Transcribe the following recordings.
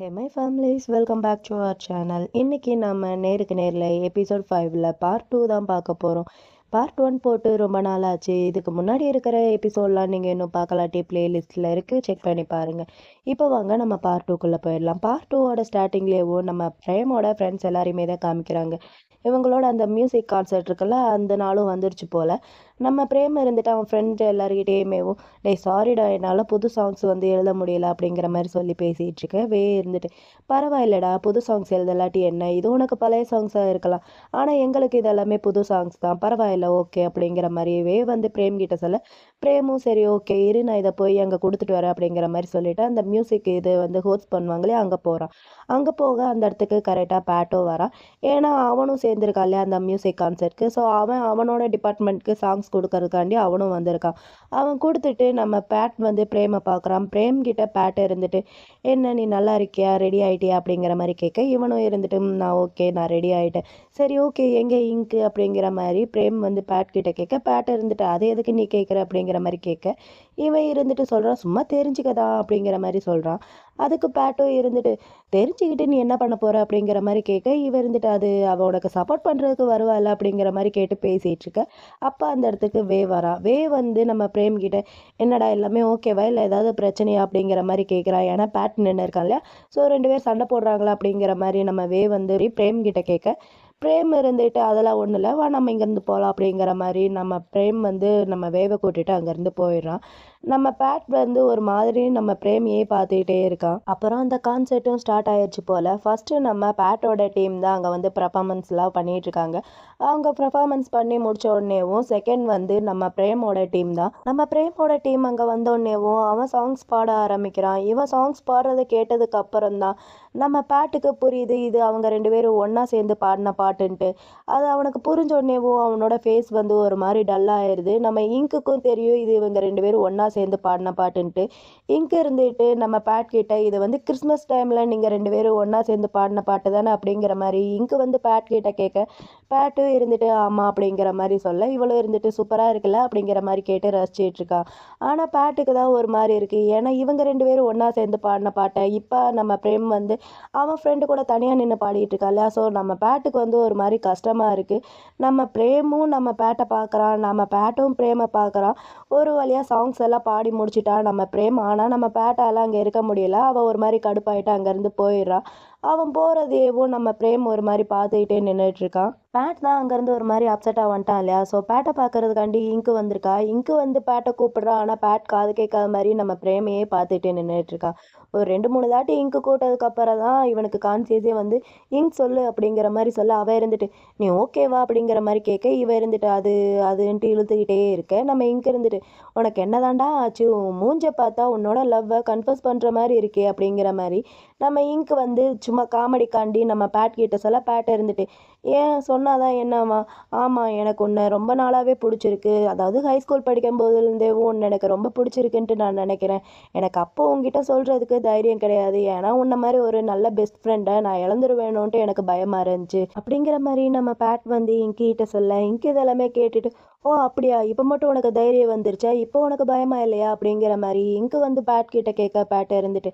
Hey my families, welcome back to our channel. இன்றைக்கி நம்ம நேருக்கு நேரில் எபிசோட் 5ல் பார்ட் 2 தான் பார்க்க போகிறோம். பார்ட் 1 போட்டு ரொம்ப நாள் ஆச்சு. இதுக்கு முன்னாடி இருக்கிற எபிசோட்லாம் நீங்கள் இன்னும் பார்க்கலாட்டி பிளேலிஸ்ட்டில் இருக்குது, செக் பண்ணி பாருங்கள். இப்போ வாங்க நம்ம பார்ட் 2க்குள்ளே போயிடலாம். பார்ட் 2வோட ஸ்டார்டிங்லேயும் நம்ம பிரேமோட ஃப்ரெண்ட்ஸ் எல்லாரையுமே தான் காமிக்கிறாங்க. இவங்களோட அந்த மியூசிக் கான்சர்ட் இருக்குல்ல, அந்த நாளும் வந்துருச்சு போல். நம்ம பிரேம் இருந்துட்டு அவன் ஃப்ரெண்ட் எல்லாருக்கிட்டேயுமேவும், டேய் சாரிடா, என்னால் புது சாங்ஸ் வந்து எழுத முடியல அப்படிங்கிற மாதிரி சொல்லி பேசிகிட்டு இருக்கேன். இருந்துட்டு பரவாயில்லடா, புது சாங்ஸ் எழுதலாட்டி என்ன, இது உனக்கு பழைய சாங்ஸாக இருக்கலாம், ஆனால் எங்களுக்கு இதெல்லாமே புது சாங்ஸ் தான், பரவாயில்ல ஓகே அப்படிங்கிற மாதிரியே வந்து பிரேம் கிட்ட சொல்ல, பிரேமும் சரி ஓகே இரு, நான் இதை போய் அங்கே கொடுத்துட்டு வரேன் அப்படிங்கிற மாதிரி சொல்லிட்டு அந்த மியூசிக் இது வந்து ஹோஸ்ட் பண்ணுவாங்களே அங்கே போகிறான். அங்கே போக அந்த இடத்துக்கு கரெக்டாக பேட்டோ வரான். ஏன்னா அவனும் சேர்ந்துருக்கான் இல்லையா அந்த மியூசிக் கான்சர்ட்க்கு. ஸோ அவனோட டிபார்ட்மெண்ட்க்கு சாங்ஸ் கொடுக்கறதுக்காண்டி அவனும் வந்திருக்கான். அவன் கொடுத்துட்டு நம்ம பேட் வந்து பிரேமை பார்க்குறான். பிரேம் கிட்ட பேட் இருந்துட்டு, என்ன நீ நல்லா இருக்கியா, ரெடி ஆகிட்டியா அப்படிங்கிற மாதிரி கேட்க, இவனும் இருந்துட்டு நான் ஓகே நான் ரெடி ஆகிட்டேன், சரி ஓகே எங்கே இங்கு அப்படிங்கிற மாதிரி பிரேம் வந்து பேட் கிட்ட கேட்க, பேட் இருந்துட்டு அதை எதுக்கு நீ கேட்குற அப்படிங்கிற மாதிரி கேட்க, இவன் இருந்துட்டு சொல்கிறான் சும்மா தெரிஞ்சுக்கதா அப்படிங்கிற மாதிரி சொல்கிறான். அதுக்கு பேட்டும் இருந்துட்டு, தெரிஞ்சுக்கிட்டு நீ என்ன பண்ண போகிற அப்படிங்கிற மாதிரி கேட்க, இவன் இருந்துட்டு அது அவன் உனக்கு சப்போர்ட் பண்ணுறதுக்கு வருவாள் அப்படிங்கிற மாதிரி கேட்டு பேசிகிட்டு இருக்க. அப்போ அந்த இடத்துக்கு வரா. வந்து நம்ம பிரேம் கிட்ட, என்னடா எல்லாமே ஓகேவா இல்லை ஏதாவது பிரச்சனையா அப்படிங்கிற மாதிரி கேட்குறா. ஏன்னா பேட் நின்று இருக்கான் இல்லையா, ஸோ 2 பேர் சண்டை போடுறாங்களா அப்படிங்கிற மாதிரி நம்ம வந்து பிரேம் கிட்ட கேட்க, பிரேம் இருந்துட்டு அதெல்லாம் ஒன்றும் இல்லை, வா நம்ம இங்கேருந்து போகலாம் அப்படிங்கிற மாதிரி நம்ம பிரேம் வந்து நம்ம வேவை கூட்டிட்டு அங்கேருந்து போயிடுறான். நம்ம பேட் வந்து ஒரு மாதிரி நம்ம பிரேமியே பார்த்துக்கிட்டே இருக்கான். அப்புறம் அந்த கான்சர்ட்டும் ஸ்டார்ட் ஆயிடுச்சு போல். ஃபஸ்ட்டு நம்ம பேட்டோட டீம் தான் அங்கே வந்து பர்ஃபார்மன்ஸ்லாம் பண்ணிகிட்டு இருக்காங்க. அவங்க பர்ஃபார்மன்ஸ் பண்ணி முடிச்ச உடனேவும் செகண்ட் வந்து நம்ம பிரேமோட டீம் தான். நம்ம பிரேமோட டீம் அங்கே வந்தோடனேவும் அவன் சாங்ஸ் பாட ஆரம்பிக்கிறான். இவன் சாங்ஸ் பாடுறதை கேட்டதுக்கு அப்புறம் தான் நம்ம பேட்டுக்கு புரியுது இது அவங்க 2 பேரும் ஒன்றா சேர்ந்து பாடின பாட்டுன்ட்டு. அது அவனுக்கு புரிஞ்ச உடனேவும் அவனோட ஃபேஸ் வந்து ஒரு மாதிரி டல்லாகிடுது. நம்ம இங்குக்கும் தெரியும் இது இவங்க 2 பேரும் ஒன்றா சேர்ந்து பாடின பாட்டுன்ட்டு. இங்கு இருந்துட்டு நம்ம பேட் கிட்ட, இது வந்து கிறிஸ்மஸ் டைமில் நீங்கள் 2 பேரும் ஒன்றா சேர்ந்து பாடின பாட்டு தானே அப்படிங்கிற மாதிரி இங்கு வந்து பேட் கிட்ட கேட்க, பேட்டும் இருந்துட்டு ஆமாம் அப்படிங்கிற மாதிரி சொல்ல, இவளும் இருந்துட்டு சூப்பராக இருக்குல்ல அப்படிங்கிற மாதிரி கேட்டு ரசிச்சிட்டு இருக்கா. ஆனால் பேட்டுக்கு தான் ஒரு மாதிரி இருக்குது. ஏன்னா இவங்க 2 பேரும் ஒன்றா சேர்ந்து பாடின பாட்டை இப்போ நம்ம பிரேம் வந்து அவன் ஃப்ரெண்டு கூட தனியாக நின்று பாடிட்டு இருக்கா இல்லையா. ஸோ நம்ம பேட்டுக்கு வந்து ஒரு மாதிரி கஷ்டமாக இருக்குது. நம்ம பிரேமும் நம்ம பேட்டை பார்க்குறான், நம்ம பேட்டும் பிரேமை பார்க்குறான். ஒரு வழியாக சாங்ஸ் எல்லாம் பாடி முடிச்சிட்டா நம்ம பிரேம். ஆனால் நம்ம பேட்டாலாம் அங்கே இருக்க முடியல. அவள் ஒரு மாதிரி கடுப்பாயிட்டு அங்கேருந்து போயிடுறான். அவன் போகிறதேவோ நம்ம பிரேம் ஒரு மாதிரி பார்த்துக்கிட்டே நின்றுட்டு இருக்கான். பேட் தான் அங்கேருந்து ஒரு மாதிரி அப்செட்டாக வந்துட்டான் இல்லையா. ஸோ பேட்டை பார்க்கறதுக்காண்டி இங்கு வந்திருக்கா. இங்கு வந்து பேட்டை கூப்பிடுறான். ஆனால் பேட் காது கேட்காத மாதிரி நம்ம பிரேமையே பார்த்துக்கிட்டே நின்றுட்டு இருக்கான். ஒரு 2-3 தாட்டி இங்கு கூட்டதுக்கப்புறம் தான் இவனுக்கு கான்சியஸே வந்து இங்க் சொல்லு அப்படிங்கிற மாதிரி சொல்ல, அவன் இருந்துட்டு நீ ஓகேவா அப்படிங்கிற மாதிரி கேட்க, இவன் இருந்துட்டு அதுன்ட்டு இழுத்துக்கிட்டே இருக்க. நம்ம இங்கு இருந்துட்டு, உனக்கு என்னதாண்டா ஆச்சு, உன் மூஞ்ச பார்த்தா உன்னோட லவ்வை கன்ஃபஸ் பண்ணுற மாதிரி இருக்கே அப்படிங்கிற மாதிரி நம்ம இங்கு வந்து சும்மா காமெடிக்காண்டி நம்ம பேட் கிட்ட சொல்ல, பேட் இருந்துட்டு ஏன் சொன்னாதான் என்னம்மா, ஆமாம் எனக்கு உன்னை ரொம்ப நாளாகவே பிடிச்சிருக்கு, அதாவது ஹைஸ்கூல் படிக்கும் போதுலேருந்தே உன்னை எனக்கு ரொம்ப பிடிச்சிருக்குன்ட்டு நான் நினைக்கிறேன். எனக்கு அப்போ உங்ககிட்ட சொல்கிறதுக்கு தைரியம் கிடையாது, ஏன்னா உன்ன மாதிரி ஒரு நல்ல பெஸ்ட் ஃப்ரெண்டை நான் இழந்துருவேணுன்ட்டு எனக்கு பயமாக இருந்துச்சு அப்படிங்கிற மாதிரி நம்ம பேட் வந்து இங்கிட்ட சொல்ல, இங்கு இதெல்லாமே கேட்டுட்டு, ஓ அப்படியா, இப்போ மட்டும் உனக்கு தைரியம் வந்துருச்சா, இப்போ உனக்கு பயமா இல்லையா அப்படிங்கிற மாதிரி இங்கு வந்து பேட் கிட்ட கேட்க, பேட்டை இருந்துட்டு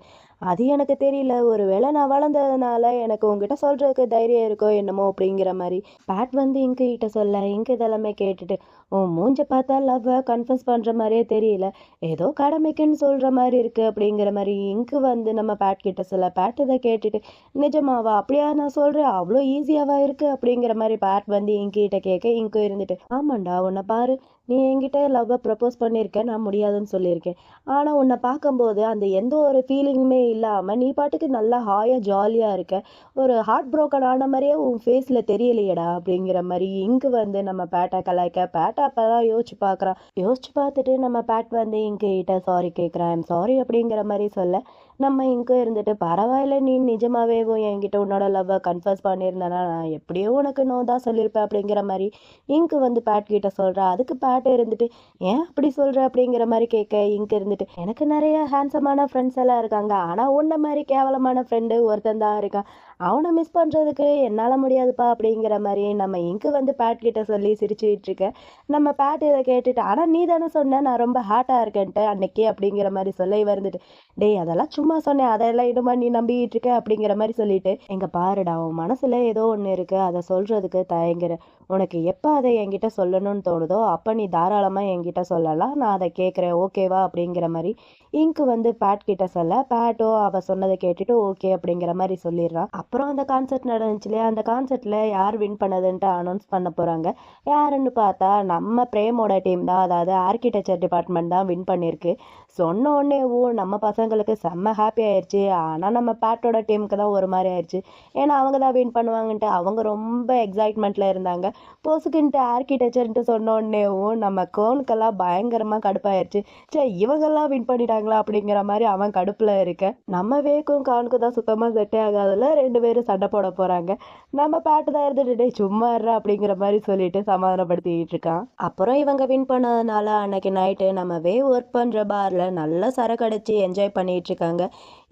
அது எனக்கு தெரியல, ஒரு வேளை நான் வளர்ந்ததுனால எனக்கு உங்ககிட்ட சொல்கிறதுக்கு தைரியம் இருக்கோ என்னமோ அப்படிங்கிற மாதிரி பேட் வந்து இங்கு கிட்ட சொல்ல, இங்கு இதெல்லாமே கேட்டுட்டு, ஓ மூஞ்ச பார்த்தா லவ்வை கன்ஃபஸ் பண்ணுற மாதிரியே தெரியல, ஏதோ கடமைக்குன்னு சொல்கிற மாதிரி இருக்குது அப்படிங்கிற மாதிரி இங்கு வந்து நம்ம பேட் கிட்ட சொல்ல, பேட் இதை கேட்டுட்டு நிஜமாவா, அப்படியா நான் சொல்கிறேன், அவ்வளோ ஈஸியாவா இருக்குது அப்படிங்கிற மாதிரி பேட் வந்து இங்கிட்ட கேட்க, இங்கு இருந்துட்டு ஆமாண்டா உன்னை பாரு, நீ என்கிட்ட லவ்வை ப்ரப்போஸ் பண்ணியிருக்க, நான் முடியாதுன்னு சொல்லியிருக்கேன், ஆனால் உன்னை பார்க்கும்போது அந்த எந்த ஒரு ஃபீலிங்குமே இல்லாமல் நீ பாட்டுக்கு நல்லா ஹாயாக ஜாலியாக இருக்க, ஒரு ஹார்ட் ப்ரோக்கன் ஆன மாதிரியே உன் ஃபேஸில் தெரியலையடா அப்படிங்கிற மாதிரி இங்கு வந்து நம்ம பேட்டை கலாய்க்க, பேட்டை அப்போ தான் யோசிச்சு பார்த்துட்டு நம்ம பேட் வந்து இங்கிட்ட சாரி கேட்குறேன், ஐம் சாரி அப்படிங்கிற மாதிரி சொல்ல, நம்ம இங்கே இருந்துட்டு பரவாயில்ல, நீ நிஜமாவே என்கிட்ட உன்னோட லவ்வை கன்ஃபர்ஸ் பண்ணியிருந்தேன்னா நான் எப்படியோ உனக்கு நோ தான் சொல்லியிருப்பேன் அப்படிங்கிற மாதிரி இங்கு வந்து பேட் கிட்ட சொல்கிறேன். அதுக்கு பேட் பேட் இருந்துட்டு ஏன் அப்படி சொல்ற அப்படிங்கிற மாதிரி கேட்க இங்க இருந்துட்டு எனக்கு நிறைய ஹேண்ட்ஸமான ஃப்ரெண்ட்ஸ் எல்லாம் இருக்காங்க, ஆனா உன்ன மாதிரி கேவலமான ஃப்ரெண்டு ஒருத்தன் தான் இருக்கான், அவனை மிஸ் பண்றதுக்கு என்னால முடியாதுப்பா அப்படிங்கிற மாதிரி நம்ம இங்கு வந்து பேட் கிட்ட சொல்லி சிரிச்சுட்டு இருக்க. நம்ம பேட் இதை கேட்டுட்டு ஆனா நீ தானே சொன்ன நான் ரொம்ப ஹார்ட்டா இருக்கேன்ட்டு அன்னைக்கு அப்படிங்கிற மாதிரி சொல்ல வந்துட்டு டேய் அதெல்லாம் சும்மா சொன்னேன், அதெல்லாம் இடுமா நீ நம்பிக்கிட்டு இருக்க அப்படிங்கிற மாதிரி சொல்லிட்டு எங்க பாருடா உன் மனசுல ஏதோ ஒண்ணு இருக்கு, அதை சொல்றதுக்கு தயங்குற, உனக்கு எப்ப அதை என்கிட்ட சொல்லணும்னு தோணுதோ அப்ப நீ தாராளமா என்கிட்ட சொல்லலாம், நான் அதை கேட்குறேன் ஓகேவா அப்படிங்கிற மாதிரி இங்கு வந்து பேட் கிட்ட சொல்ல பேட்டோ அவ சொன்னதை கேட்டுட்டு ஓகே அப்படிங்கிற மாதிரி சொல்லிடுறான். அப்புறம் அந்த கான்செர்ட் நடந்துச்சு இல்லையா, அந்த கான்செர்ட்ல யார் வின் பண்ணதுன்ட்டு அனௌன்ஸ் பண்ண போறாங்க. யாருன்னு பார்த்தா நம்ம பிரேமோட டீம் தான், அதாவது ஆர்கிடெக்சர் டிபார்ட்மெண்ட் தான் வின் பண்ணியிருக்கு. சொன்ன உடனே நம்ம பசங்களுக்கு செம்ம ஹாப்பி ஆயிடுச்சு, ஆனால் நம்ம பேட்டோட டீமுக்கு தான் ஒரு மாதிரி ஆயிடுச்சு. ஏன்னா அவங்க தான் வின் பண்ணுவாங்கன்ட்டு அவங்க ரொம்ப எக்ஸைட்மெண்ட்டில் இருந்தாங்க. பொசுக்குன்ட்டு ஆர்கிடெக்சர்ன்ட்டு சொன்ன உடனேவும் நம்ம கோனுக்கெல்லாம் பயங்கரமாக கடுப்பாயிருச்சு. சே இவங்கெல்லாம் வின் பண்ணிட்டாங்களா அப்படிங்கிற மாதிரி அவன் கடுப்பில் இருக்க. நம்ம வேக்கும் கானுக்கும் தான் சுத்தமாக செட்டே ஆகாதுல, 2 பேரும் சண்டை போட போகிறாங்க. நம்ம பேட்டு தான் இருந்துட்டு டேய் சும்மா இருடா அப்படிங்கிற மாதிரி சொல்லிட்டு சமாதானப்படுத்திட்டு இருக்கான். அப்புறம் இவங்க வின் பண்ணதுனால அன்னைக்கு நைட்டு நம்ம ஒர்க் பண்ணுற பாரில் நல்லா சரக்கு அடிச்சு என்ஜாய் பண்ணிட்டு இருக்காங்க.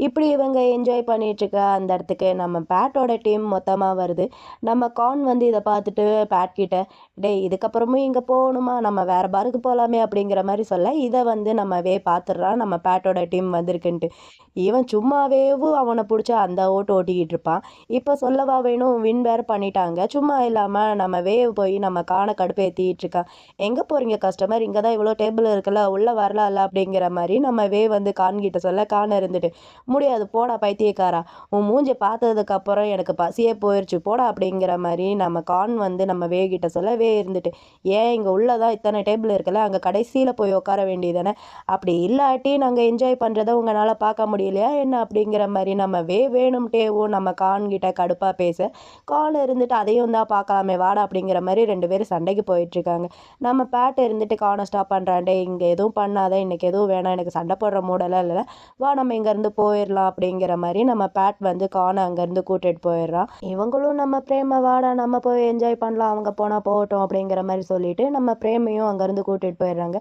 இப்படி இவங்க என்ஜாய் பண்ணிட்டு இருக்க அந்த இடத்துக்கு நம்ம பேட்டோட டீம் மொத்தமாக வருது. நம்ம கான் வந்து இதை பார்த்துட்டு பேட் கிட்ட டேய் இதுக்கப்புறமும் இங்கே போகணுமா, நம்ம வேற பாருக்கு போகலாமே அப்படிங்கிற மாதிரி சொல்ல இதை வந்து நம்ம பார்த்துடுறான் நம்ம பேட்டோட டீம் வந்திருக்குன்ட்டு. இவன் சும்மாவேவும் அவனை பிடிச்சா அந்த ஓட்டிக்கிட்டு இருப்பான். இப்போ சொல்லவா வேணும், வின் வேறு பண்ணிட்டாங்க, சும்மா இல்லாமல் நம்ம போய் நம்ம காணை கடுப்பேற்றிட்டு இருக்கான். எங்கே போகிறீங்க கஸ்டமர், இங்கே தான் இவ்வளோ டேபிள் இருக்குல்ல உள்ளே வரலாம்ல அப்படிங்கிற மாதிரி நம்ம வந்து கான்கிட்ட சொல்ல காண இருந்துட்டு முடியாது போடா பைத்தியக்காரா, உன் மூஞ்சி பார்த்ததுக்கு அப்புறம் எனக்கு பசியே போயிடுச்சு போடா அப்படிங்கிற மாதிரி நம்ம கான் வந்து நம்ம கிட்ட சொல்ல இருந்துட்டு ஏன் இங்கே உள்ளதான் இத்தனை டேபிள் இருக்குல்ல அங்கே கடைசியில் போய் உட்கார வேண்டியதானே, அப்படி இல்லாட்டி நாங்கள் என்ஜாய் பண்ணுறதை உங்களால் பார்க்க முடியலையா என்ன அப்படிங்கிற மாதிரி நம்ம வேணும்ட்டேவும் நம்ம கான்கிட்ட கடுப்பாக பேச கான் இருந்துட்டு அதையும் தான் பார்க்கலாமே வாடா அப்படிங்கிற மாதிரி 2 பேரும் சண்டைக்கு போயிட்டுருக்காங்க. நம்ம பேட்டை இருந்துட்டு கானை ஸ்டாப் பண்ணுறாண்டே இங்கே எதுவும் பண்ணாத, இன்னைக்கு எதுவும் வேணாம், எனக்கு சண்டை போடுற மூடெல்லாம் இல்லை, வா நம்ம இங்கேருந்து போயிடலாம் அப்படிங்கிற மாதிரி நம்ம பேட் வந்து கானை அங்கேருந்து கூட்டிகிட்டு போயிடுறான். இவங்களும் நம்ம பிரேமை வாடா நம்ம போய் என்ஜாய் பண்ணலாம், அவங்க போனால் போகட்டும் அப்படிங்கிற மாதிரி சொல்லிட்டு நம்ம பிரேமையும் அங்கேருந்து கூட்டிகிட்டு போயிடுறாங்க.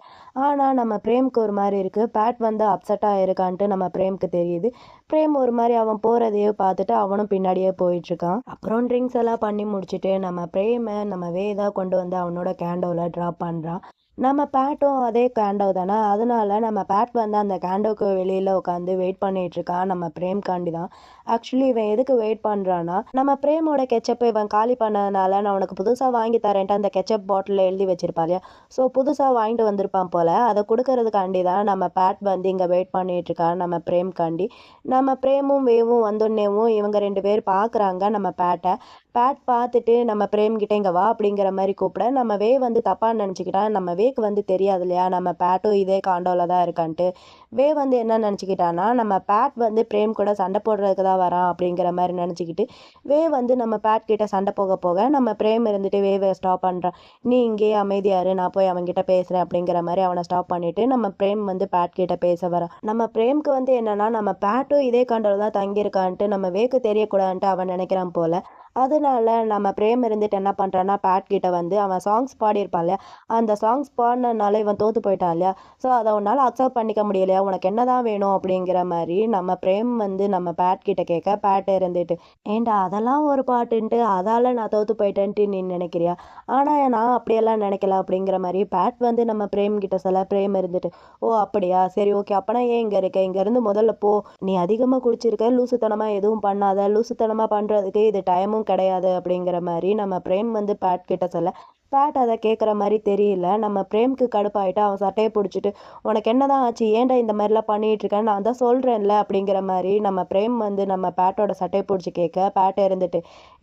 ஆனால் நம்ம பிரேம்க்கு ஒரு மாதிரி இருக்குது, பேட் வந்து அப்செட்டாக இருக்கான்ட்டு நம்ம பிரேம்க்கு தெரியுது. பிரேம் ஒரு மாதிரி அவன் போகிறதையே பார்த்துட்டு அவனும் பின்னாடியே போயிட்டுருக்கான். அப்புறம் ட்ரிங்க்ஸ் எல்லாம் பண்ணி முடிச்சுட்டு நம்ம பிரேமை நம்ம வேதா கொண்டு வந்து அவனோட கேண்டோவில் ட்ராப் பண்ணுறான். நம்ம பேட்டும் அதே கேண்டோ தானே, அதனால நம்ம பேட் வந்து அந்த கேண்டோக்கு வெளியில் உட்காந்து வெயிட் பண்ணிட்டு இருக்கான் நம்ம பிரேம்காண்டி தான். ஆக்சுவலி இவன் எதுக்கு வெயிட் பண்ணுறான்னா நம்ம பிரேமோட கெச்சப்பை இவன் காலி பண்ணதுனால நான் உனக்கு புதுசாக வாங்கி தரேன்ட்டு அந்த கெச்சப் பாட்டிலில் எழுதி வச்சிருப்பா இல்லையா, ஸோ புதுசாக வாங்கிட்டு வந்திருப்பான் போல், அதை கொடுக்கறதுக்காண்டி தான் நம்ம பேட் வந்து இங்கே வெயிட் பண்ணிட்டு இருக்கான் நம்ம பிரேம்காண்டி. நம்ம பிரேமும் வேவும் வந்தோடனேவும் இவங்க 2 பேர் பார்க்குறாங்க நம்ம பேட்டை. பேட் பார்த்துட்டு நம்ம பிரேம் கிட்ட இங்கே வா அப்படிங்கிற மாதிரி கூப்பிட நம்ம வந்து தப்பாக நினச்சிக்கிட்டான். நம்ம வேக்கு வந்து தெரியாது இல்லையா நம்ம பேட்டும் இதே காண்டோவில் தான் இருக்கான்ட்டு. வந்து என்ன நினச்சிக்கிட்டான்னா நம்ம பேட் வந்து பிரேம் கூட சண்டை போடுறதுக்கு தான் வரான் அப்படிங்கிற மாதிரி நினச்சிக்கிட்டு வந்து நம்ம பேட் கிட்ட சண்டை போக போக நம்ம பிரேம் இருந்துட்டு வேவை ஸ்டாப் பண்ணுறான். நீ இங்கேயே அமைதியாரு, நான் போய் அவன்கிட்ட பேசுகிறேன் அப்படிங்கிற மாதிரி அவனை ஸ்டாப் பண்ணிவிட்டு நம்ம பிரேம் வந்து பேட் கிட்ட பேச வரான். நம்ம பிரேம்க்கு வந்து என்னன்னா நம்ம பேட்டும் இதே காண்டோவில் தான் தங்கியிருக்கான்ட்டு நம்ம வேக்கு தெரியக்கூடாதுன்ட்டு அவன் நினைக்கிறான் போல். அதனால நம்ம பிரேம் இருந்துட்டு என்ன பண்ணுறான்னா பேட் கிட்ட வந்து அவன் சாங்ஸ் பாடியிருப்பான் இல்லையா, அந்த சாங்ஸ் பாடினதுனால இவன் தோற்று போயிட்டான் இல்லையா, ஸோ அதை உன்னால் அக்செப்ட் பண்ணிக்க முடியலையா, உனக்கு என்ன தான் வேணும் அப்படிங்கிற மாதிரி நம்ம பிரேம் வந்து நம்ம பேட் கிட்ட கேட்க பேட் இருந்துட்டு ஏண்டா அதெல்லாம் ஒரு பாட்டுன்ட்டு அதால் நான் தோற்று போயிட்டேன்ட்டு நீ நினைக்கிறியா, ஆனால் நான் அப்படியெல்லாம் நினைக்கல அப்படிங்கிற மாதிரி பேட் வந்து நம்ம பிரேம் கிட்ட சொல்ல பிரேம் இருந்துட்டு ஓ அப்படியா சரி ஓகே அப்போனா ஏன் இங்கே இருக்க, இங்கேருந்து முதல்ல போ, நீ அதிகமாக குடிச்சிருக்க, லூசுத்தனமாக எதுவும் பண்ணாத, லூசுத்தனமாக பண்ணுறதுக்கு இது டைமும் கிடையாது அப்படிங்கிற மாதிரி நம்ம பிரேம் வந்து பேட் கிட்ட சொல்ல பேட் அதை கேட்குற மாதிரி தெரியல. நம்ம பிரேம்க்கு கடுப்பாயிட்டு அவன் சட்டையை பிடிச்சிட்டு உனக்கு என்னதான் ஆச்சு, ஏன்டா இந்த மாதிரிலாம் பண்ணிட்டு இருக்கேன், நான் தான் சொல்கிறேன்ல அப்படிங்கிற மாதிரி நம்ம பிரேம் வந்து நம்ம பேட்டோட சட்டையை பிடிச்சி கேட்க பேட்டை இருந்துட்டு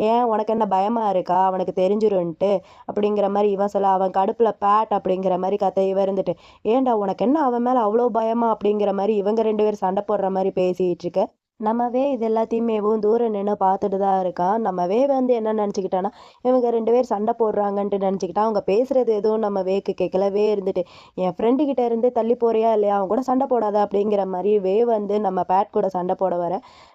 ஏன் உனக்கு என்ன பயமாக இருக்கா, அவனுக்கு தெரிஞ்சிருன்ட்டு அப்படிங்கிற மாதிரி இவன் சொல்ல அவன் கடுப்பில் பேட் அப்படிங்கிற மாதிரி கதை இவன் இருந்துட்டு ஏன்டா உனக்கு என்ன அவன் மேலே அவ்வளோ பயமா அப்படிங்கிற மாதிரி இவங்க 2 பேரும் சண்டை போடுற மாதிரி பேசிகிட்டு இருக்க. நம்மவே இது எல்லாத்தையுமேவும் தூரம் நின்னு பார்த்துட்டு தான் இருக்கான். நம்மவே வந்து என்ன நெனச்சுக்கிட்டான்னா, இவங்க 2 பேர் சண்டை போடுறாங்கன்ட்டு நெனச்சுக்கிட்டான். அவங்க பேசுறது எதுவும் நம்ம வேக்கு கேட்கல. இருந்துட்டு, "என் ஃப்ரெண்டு கிட்ட இருந்து தள்ளி போறியா இல்லையா? அவன் கூட சண்டை போடாத" அப்படிங்கிற மாரி வந்து நம்ம பேட் கூட சண்டை போட வர,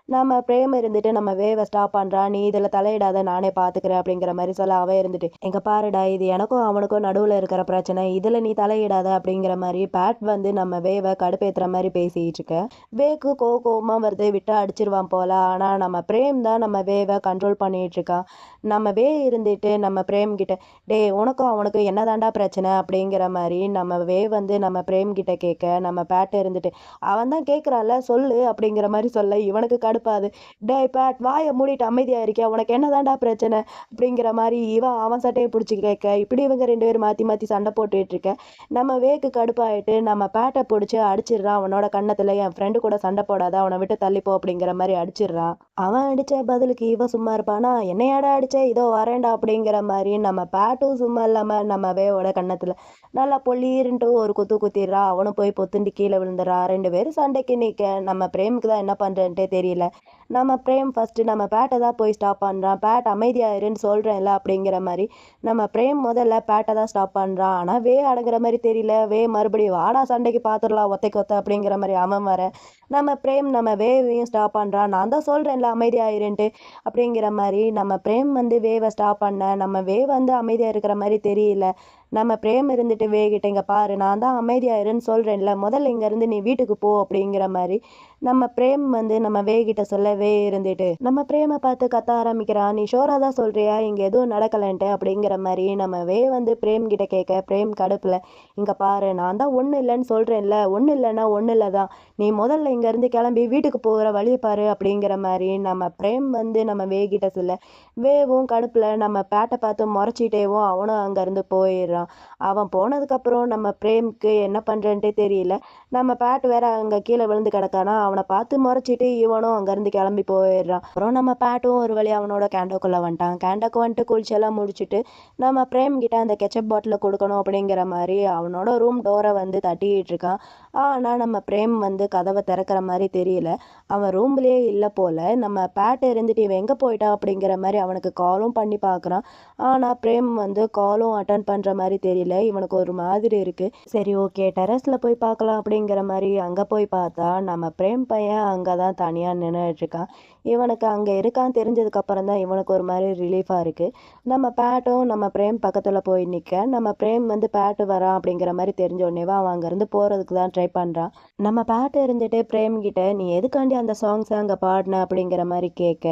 நம்ம பிரேம் இருந்துட்டு நம்ம வேவ ஸ்டாப் பண்றான். "நீ இதுல தலையிடாத, நானே பார்த்துக்கிறேன்" அப்படிங்கிற மாரி சொல்ல, அவன் இருந்துட்டு, "இங்க பாருடா, இது எனக்கும் அவனுக்கும் நடுவுல இருக்கிற பிரச்சனை. இதுல நீ தலையிடாத" அப்படிங்கிற மாரி பேட் வந்து நம்ம வேவ கடுப்பேத்துற மாரி பேசிட்டு இருக்க. வேக்கு கோவமா வருது, விட்டா அடிச்சிருவான் போல. ஆனா நம்ம பிரேம் தான் நம்ம வேவ கண்ட்ரோல் பண்ணிட்டு இருக்கான். நம்ம இருந்துட்டு நம்ம பிரேம் கிட்ட, "டேய் உனக்கும் அவனுக்கும் என்னதான்டா பிரச்சனை?" அப்படிங்கிற மாரி நம்ம வந்து நம்ம பிரேம் கிட்ட கேட்க, நம்ம பேட் இருந்துட்டு, "அவன் தான் கேட்குறான்ல சொல்லு" அப்படிங்கிற மாரி சொல்ல, இவனுக்கு கடுப்பாது. "டேய் பேட் வாய மூடிட்டு அமைதியா இருக்கியா? உனக்கு என்னதான்டா பிரச்சனை?" அப்படிங்கிற மாரி இவன் அவன் சட்டைய புடிச்சு கேட்க, இப்படி இவங்க 2 பேரும் மாத்தி மாத்தி சண்டை போட்டுட்டு இருக்க, நம்ம வேக்கு கடுப்பாயிட்டு நம்ம பேட்ட புடிச்சு அடிச்சிடுறான் அவனோட கன்னத்துல. "என் ஃப்ரெண்டு கூட சண்டை போடாத, அவனை விட்டு தள்ளிப்போ" அப்படிங்கிற மாரி அடிச்சிடுறான். அவன் அடிச்ச பதிலுக்கு இவ சும்மா இருப்பானா? "என்னையாடா அடிச்ச? இதோ வரேன்டா" அப்படிங்கிற மாரி நம்ம பேட்டும் சும்மா இல்லாம நம்ம வேவோட கன்னத்துல நல்லா பொல்லீருன்ட்டு ஒரு குத்து குத்திடுறா. அவனும் போய் பொத்துண்டு கீழே விழுந்துடுறான். 2 பேரும் சண்டைக்கு நிக்க நம்ம பிரேமுக்கு தான் என்ன பண்றதுன்ட்டே தெரியல. நம்ம பிரேம் ஃபர்ஸ்ட்டு நம்ம பேட்ட தான் போய் ஸ்டாப் பண்றான். "பேட் அமைதியா இருன்னு சொல்றேன்ல" அப்படிங்கிற மாரி நம்ம பிரேம் முதல்ல பேட்ட தான் ஸ்டாப் பண்றான். ஆனா அடங்குற மாரி தெரியல. மறுபடியும் "வாடா சண்டைக்கு பார்த்துடலாம் ஒத்தைக்கு ஒத்த" அப்படிங்கிற மாரி அவன் வர, நம்ம பிரேம் நம்ம வேவையும் ஸ்டாப் பண்றான். "நான் தான் சொல்றேன்ல அமைதியா இருன்ட்டு" அப்படிங்கிற மாரி நம்ம பிரேம் வந்து வேவ ஸ்டாப் பண்ண, நம்ம வந்து அமைதியா இருக்கிற மாரி தெரியல. நம்ம பிரேம் இருந்துட்டு வேகிட்ட, "இங்க பாரு நான் தான் அமைதியா இருன்னு சொல்றேன்ல, முதல்ல இங்கேருந்து நீ வீட்டுக்கு போ" அப்படிங்கிற மாரி நம்ம பிரேம் வந்து நம்ம கிட்ட சொல்ல, இருந்துட்டு நம்ம பிரேம பார்த்து கத்த ஆரம்பிக்கிறான். "நீ ஷூரா தான் சொல்றியா? இங்க எதுவும் நடக்கலன்ட்டு" அப்படிங்கிற மாரி நம்ம வந்து பிரேம் கிட்ட கேட்க, பிரேம் கடுப்புல, "இங்க பாரு நான் தான் ஒண்ணும் இல்லன்னு சொல்றேன்ல, ஒண்ணும் இல்லன்னா ஒண்ணும் இல்ல தான். நீ முதல்ல இங்கேருந்து கிளம்பி வீட்டுக்கு போகிற வழிய பாரு" அப்படிங்கிற மாரி நம்ம பிரேம் வந்து நம்ம கிட்ட சொல்ல, வேவும் கடுப்புல நம்ம பேட்ட பார்த்து முறைச்சிட்டேவும் அவனும் அங்கேருந்து போயிடுறான். அவன் போனதுக்கப்புறம் நம்ம பிரேம்க்கு என்ன பண்றதுன்ட்டே தெரியல. நம்ம பேட் வேற அங்க கீழ விழுந்து கிடக்கானா, அவன பார்த்து முறைச்சிட்டு இவனும் அங்கேருந்து கிளம்பி போயிடுறான். அப்புறம் நம்ம பேட்டும் ஒரு வழியா அவனோட கேண்டோக்குள்ள வந்துட்டான். கேண்டோக்கு வந்துட்டு குளிச்செல்லாம் முடிச்சுட்டு, நம்ம பிரேம் கிட்ட அந்த கெச்சப் பாட்டில குடுக்கணும் அப்படிங்கிற மாரி அவனோட ரூம் டோர வந்து தட்டிக்கிட்டு இருக்கான். ஆனா நம்ம பிரேம் வந்து கதவ திறக்கிற மாரி தெரியல. அவன் ரூம்லயே இல்ல போல. நம்ம பேட் இருந்துட்டு இவன் எங்க போயிட்டா அப்படிங்கிற மாரி அவனுக்கு காலும் பண்ணி பார்க்குறான். ஆனா பிரேம் வந்து காலும் அட்டெண்ட் பண்ற மாரி தெரியல. இவனுக்கு ஒரு மாதிரி இருக்கு. சரி ஓகே டெர்ரஸ்ல போய் பார்க்கலாம் அப்படிங்கிற மாரி அங்க போய் பார்த்தா, நம்ம பிரேம் பையன் அங்க தான் தனியா நின்னுட்டு இருக்கான். இவனுக்கு அங்க இருக்கான்னு தெரிஞ்சதுக்கு அப்புறம் தான் இவனுக்கு ஒரு மாரி ரிலீஃபா இருக்கு. நம்ம பேட்டும் நம்ம பிரேம் பக்கத்துல போய் நிக்க, நம்ம பிரேம் வந்து பேட் வரான் அப்படிங்கிற மாரி தெரிஞ்ச உடனேவா அவன் அங்கருந்து போறதுக்கு தான் ட்ரை பண்றான். நம்ம பேட் இருந்துட்டு பிரேம் கிட்ட, "நீ எதுக்காண்டி அந்த சாங்ஸ அங்க பாடுன?" அப்படிங்கிற மாரி கேட்க,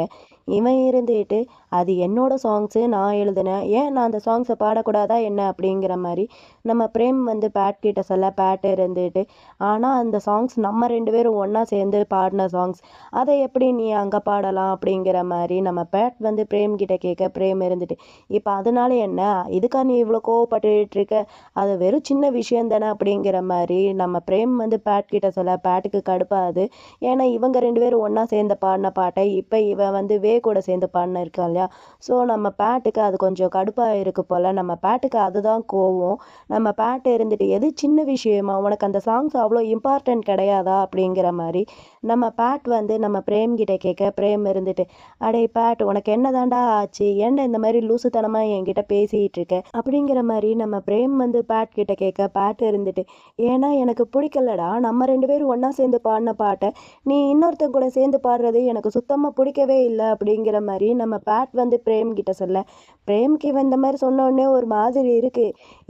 இவன் இருந்துட்டு, "அது என்னோட சாங்ஸு நான் எழுதுனேன். ஏன் நான் அந்த சாங்ஸ பாடக்கூடாதா என்ன?" அப்படிங்கிற மாரி நம்ம பிரேம் வந்து பேட் கிட்ட சொல்ல, பேட் இருந்துட்டு, "ஆனா அந்த சாங்ஸ் நம்ம 2 பேரும் ஒண்ணா சேர்ந்து பாடுன சாங்ஸ். அத எப்படி நீ அங்க பாடலாம்?" அப்படிங்கிற மாரி நம்ம பேட் வந்து பிரேம் கிட்ட கேட்க, பிரேம் இருந்துட்டு, "இப்ப அதனால என்ன? இதுக்கா நீ இவ்ளோ கோவப்பட்டுட்டு இருக்க? அது வெறும் சின்ன விஷயம் தானே" அப்படிங்கிற மாரி நம்ம பிரேம் வந்து பேட் கிட்ட சொல்ல, பேட்டுக்கு கடுப்பாகுது. ஏன்னா இவங்க 2 பேரும் ஒண்ணா சேர்ந்து பாடுன பாட்ட, இப்ப இவன் வந்து கூட சேர்ந்து பாடுன இருக்கான் இல்லையா? ஸோ நம்ம பேட்டுக்கு அது கொஞ்சம் கடுப்பா இருக்கு போல. நம்ம பேட்டுக்கு அதுதான் கோவம். நம்ம பேட் இருந்துட்டு, "எது சின்ன விஷயமா? உனக்கு அந்த சாங்ஸ் அவ்வளோ இம்பார்ட்டன்ட் கிடையாதா?" அப்படிங்கிற மாரி நம்ம பேட் வந்து நம்ம பிரேம் கிட்ட கேட்க, பிரேம் இருந்துட்டு, "அடேய் பேட் உனக்கு என்ன தான்டா ஆச்சு? ஏன்டா இந்த மாரி லூசுத்தனமா என்கிட்ட பேசிட்டு இருக்க?" அப்படிங்கிற மாரி நம்ம பிரேம் வந்து பேட் கிட்ட கேட்க, பேட் இருந்துட்டு, "ஏன்னா எனக்கு பிடிக்கலடா. நம்ம 2 பேரும் ஒண்ணா சேர்ந்து பாடுன பாட்ட, நீ இன்னொருத்தன் கூட சேர்ந்து பாடுறது எனக்கு சுத்தமா பிடிக்கவே இல்ல." அப்படிங்கிற மாரி நம்ம பேட் வந்து பிரேம் கிட்ட சொல்ல, பிரேம்க்கு இவன் இந்த மாரி சொன்ன உடனே ஒரு மாதிரி இருக்கு.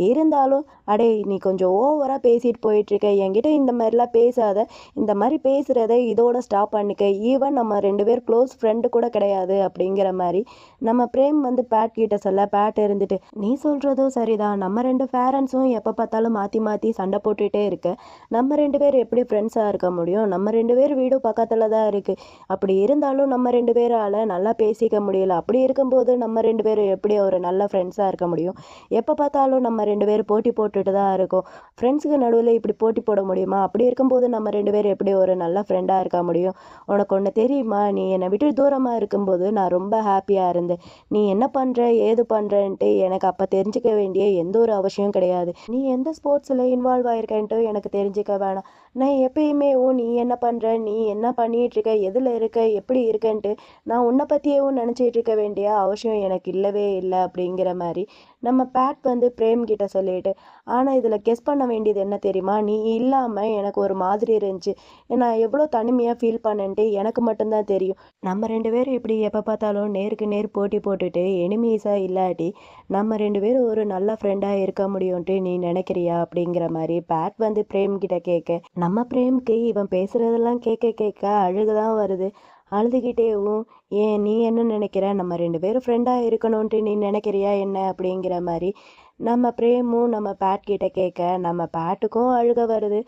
இருந்தாலும், "அடேய் நீ கொஞ்சம் ஓவரா பேசிட்டு போயிட்டுருக்க. என்கிட்ட இந்த மாரிலாம் பேசாத. இந்த மாரி பேசுறத இதோட ஸ்டாப் பண்ணிக்க. ஈவன் நம்ம 2 பேர் க்ளோஸ் ஃப்ரெண்டு கூட கிடையாது." அப்படிங்கிற மாரி நம்ம பிரேம் வந்து பேட் கிட்ட சொல்ல, பேட் இருந்துட்டு, "நீ சொல்றதும் சரிதான். நம்ம 2 பேரண்ட்ஸும் எப்ப பார்த்தாலும் மாத்தி மாத்தி சண்டை போட்டுட்டே இருக்க. நம்ம 2 பேரும் எப்படி ஃப்ரெண்ட்ஸா இருக்க முடியும்? நம்ம 2 பேர் வீடும் பக்கத்துல தான் இருக்கு. அப்படி இருந்தாலும் நம்ம 2 பேரால நல்லா பேசிக்க முடியல. அப்படி இருக்கும்போது நம்ம 2 பேரும் எப்படி ஒரு நல்ல ஃப்ரெண்ட்ஸா இருக்க முடியும்? எப்ப பார்த்தாலும் நம்ம 2 பேரும் போட்டி போட்டுட்டு தான் இருக்கோம். ஃப்ரெண்ட்ஸுக்கு நடுவுல இப்படி போட்டி போட முடியுமா? அப்படி இருக்கும்போது நம்ம 2 பேரும் எப்படி ஒரு நல்ல ஃப்ரெண்டா இருக்க முடியும்? உனக்கு ஒண்ணு தெரியுமா? நீ என்னை விட்டு தூரமா இருக்கும்போது நான் ரொம்ப ஹாப்பியா இருந்தேன். நீ என்ன பண்ற? ஏது பண்றன்ட்டு எனக்கு அப்ப தெரிஞ்சுக்க வேண்டிய எந்த ஒரு அவசியம் கிடையாது. நீ எந்த ஸ்போர்ட்ஸ்ல இன்வால்வ் ஆயிருக்கன்ட்டு எனக்கு தெரிஞ்சுக்க வேணாம். நான் எப்பயுமே நீ என்ன பண்ணுற, நீ என்ன பண்ணிட்டு இருக்க, எதில் இருக்க, எப்படி இருக்கன்ட்டு நான் உன்னை பற்றியேவும் நினச்சிட்டு இருக்க வேண்டிய அவசியம் எனக்கு இல்லவே இல்லை அப்படிங்கிற மாதிரி நம்ம பேட் வந்து பிரேம் கிட்ட சொல்லிட்டு, ஆனால் இதில் கெஸ் பண்ண வேண்டியது என்ன தெரியுமா, நீ இல்லாமல் எனக்கு ஒரு மாதிரி இருந்துச்சு, நான் எவ்வளோ தனிமையாக ஃபீல் பண்ணேன்ட்டு எனக்கு மட்டும்தான் தெரியும். நம்ம ரெண்டு பேரும் இப்படி எப்போ பார்த்தாலும் நேருக்கு நேர் போட்டி போட்டுட்டு எனிமீஸாக இல்லாட்டி நம்ம ரெண்டு பேரும் ஒரு நல்ல ஃப்ரெண்டாக இருக்க முடியும்ன்ட்டு நீ நினைக்கிறியா அப்படிங்கிற மாதிரி பேட் வந்து பிரேம் கிட்ட கேட்க, நம்ம பிரேம்க்கு இவன் பேசுறதெல்லாம் கேட்க கேட்க அழுகுதான் வருது. அழுதுகிட்டேவும், ஏன் நீ என்ன நினைக்கிற, நம்ம ரெண்டு பேரும் ஃப்ரெண்டாக இருக்கணும்ன்ட்டு நீ நினைக்கிறியா என்ன அப்படிங்கிற மாதிரி நம்ம பிரேமும் நம்ம பேட் கிட்ட கேட்க, நம்ம பேட்டுக்கும் அழுக வருது.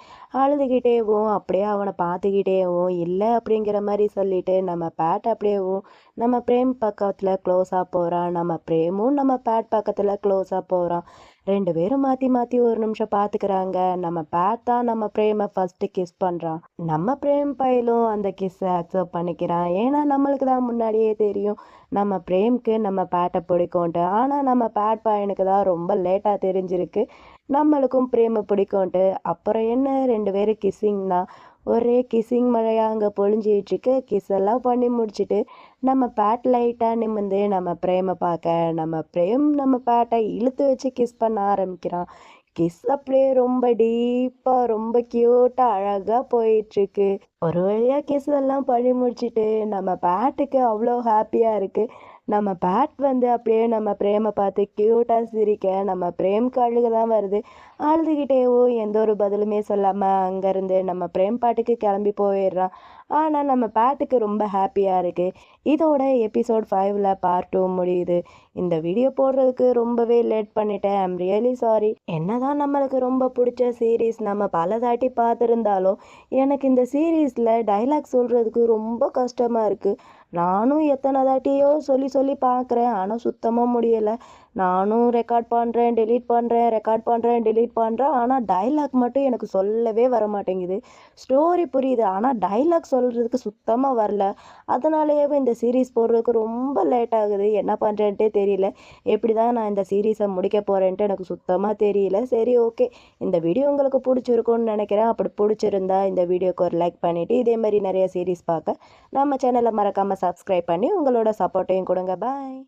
அழுதுகிட்டேவும் அப்படியே அவனை பார்த்துக்கிட்டேவும் இல்லை அப்படிங்கிற மாதிரி சொல்லிட்டு நம்ம பேட் அப்படியேவும் நம்ம பிரேம் பக்கத்தில் க்ளோஸாக போகிறான். நம்ம பிரேமும் நம்ம பேட் பக்கத்தில் க்ளோஸாக போகிறான். ரெண்டு பேரும் மாற்றி மாற்றி ஒரு நிமிஷம் பார்த்துக்கிறாங்க. நம்ம பேட் தான் நம்ம பிரேமை ஃபஸ்ட்டு கிஸ் பண்ணுறான். நம்ம பிரேம் பையலும் அந்த கிஸ்ஸை அக்செப்ட் பண்ணிக்கிறான். ஏன்னா நம்மளுக்கு தான் முன்னாடியே தெரியும் நம்ம பிரேம்க்கு நம்ம பேட்டை பிடிக்கும்ன்ட்டு. ஆனால் நம்ம பேட் பையனுக்கு தான் ரொம்ப லேட்டாக தெரிஞ்சிருக்கு நம்மளுக்கும் பிரேமை பிடிக்கும்ன்ட்டு. அப்புறம் என்ன, ரெண்டு பேரும் கிஸ்ஸிங் தான். ஒரே கிஸ்ஸிங் மழையாக அங்கே பொழிஞ்சிகிட்ருக்கு. கிஸ் எல்லாம் பண்ணி முடிச்சுட்டு நம்ம பேட் லைட்டாக நிமிர்ந்து நம்ம பிரேமை பார்க்க, நம்ம பிரேம் நம்ம பேட்டை இழுத்து வச்சு கிஸ் பண்ண ஆரம்பிக்கிறான். கிஸ் அப்படியே ரொம்ப டீப்பாக ரொம்ப க்யூட்டாக அழகாக போயிட்டுருக்கு. ஒரு வழியாக கிஸ் எல்லாம் பண்ணி முடிச்சுட்டு நம்ம பேட்டுக்கு அவ்வளோ ஹாப்பியாக இருக்குது. நம்ம பேட் வந்து அப்படியே நம்ம பிரேமை பார்த்து க்யூட்டாக சிரிக்க, நம்ம பிரேம்க்கு அழுக தான் வருது. அழுதுகிட்டேவோ எந்த ஒரு பதிலுமே சொல்லாமல் அங்கேருந்து நம்ம பிரேம் பாட்டுக்கு கிளம்பி போயிடுறான். ஆனால் நம்ம பேட்டுக்கு ரொம்ப ஹாப்பியாக இருக்குது. இதோட எபிசோட் 5ல் பார்ட் 2 முடியுது. இந்த வீடியோ போடுறதுக்கு ரொம்பவே லேட் பண்ணிட்டேன். I'm really sorry. என்னதான் நம்மளுக்கு ரொம்ப பிடிச்ச சீரீஸ் நம்ம பல தாட்டி பார்த்துருந்தாலும் எனக்கு இந்த சீரீஸில் டைலாக் சொல்கிறதுக்கு ரொம்ப கஷ்டமாக இருக்குது. நானும் எத்தனை தாட்டியோ சொல்லி சொல்லி பார்க்குறேன், ஆனால் சுத்தமாக முடியலை. நானும் ரெக்கார்ட் பண்ணுறேன், டெலீட் பண்ணுறேன், ரெக்கார்ட் பண்ணுறேன், டெலீட் பண்ணுறேன். ஆனால் டைலாக் மட்டும் எனக்கு சொல்லவே வர மாட்டேங்குது. ஸ்டோரி புரியுது, ஆனால் டைலாக் சொல்கிறதுக்கு சுத்தமாக வரல. அதனாலேயே இந்த சீரீஸ் போடுறதுக்கு ரொம்ப லேட் ஆகுது. என்ன பண்ணுறேன்ட்டே தெரியல. எப்படி தான் நான் இந்த சீரீஸை முடிக்க போகிறேன்ட்டு எனக்கு சுத்தமாக தெரியல. சரி, ஓகே, இந்த வீடியோ உங்களுக்கு பிடிச்சிருக்கும்னு நினைக்கிறேன். அப்படி பிடிச்சிருந்தா இந்த வீடியோக்கு ஒரு லைக் பண்ணிவிட்டு இதே மாதிரி நிறைய சீரீஸ் பார்க்க நம்ம சேனலை மறக்காமல் சப்ஸ்கிரைப் பண்ணி உங்களோட சப்போர்ட்டையும் கொடுங்க. பாய்.